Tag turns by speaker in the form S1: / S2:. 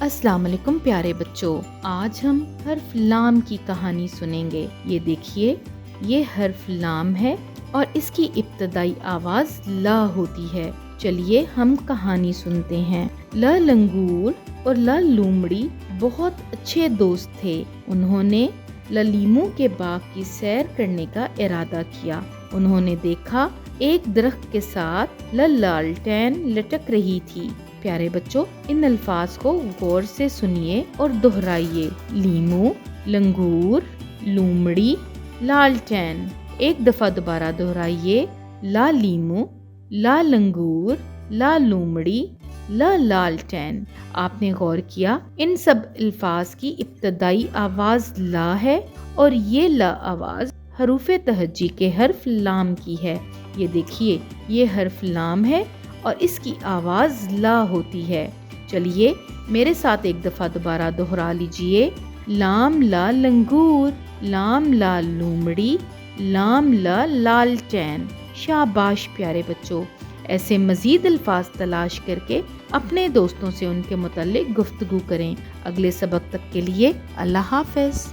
S1: अस्सलाम वालेकुम प्यारे बच्चों, आज हम हर्फ लाम की कहानी सुनेंगे। ये देखिए, ये हर्फ लाम है और इसकी इब्तदाई आवाज़ ला होती है। चलिए हम कहानी सुनते हैं। ल लंगूर और ल लूमड़ी बहुत अच्छे दोस्त थे। उन्होंने ललीमू के बाग की सैर करने का इरादा किया। उन्होंने देखा एक दरख्त के साथ लालटेन लटक रही थी। प्यारे बच्चों, इन अल्फाज को गौर से सुनिए और दोहराइए। लीमू, लंगूर, लूमड़ी, लालटेन। एक दफा दोबारा दोहराइए। ला लीमू, ला लंगूर, ला लूमड़ी, ला लालटेन। आपने गौर किया, इन सब अल्फाज की इब्तदाई आवाज ला है और ये ला आवाज हरूफे तहज्जी के हर्फ लाम की है। ये देखिए, ये हर्फ लाम है और इसकी आवाज़ ला होती है। चलिए मेरे साथ एक दफ़ा दोबारा दोहरा लीजिए। लाम ला लंगूर, लाम ला लूमड़ी, लाम ला लालटेन। शाबाश प्यारे बच्चों, ऐसे मज़ीद अल्फाज तलाश करके अपने दोस्तों से उनके मुताल्लिक गुफ्तगू करें। अगले सबक तक के लिए अल्लाह हाफ़िज़।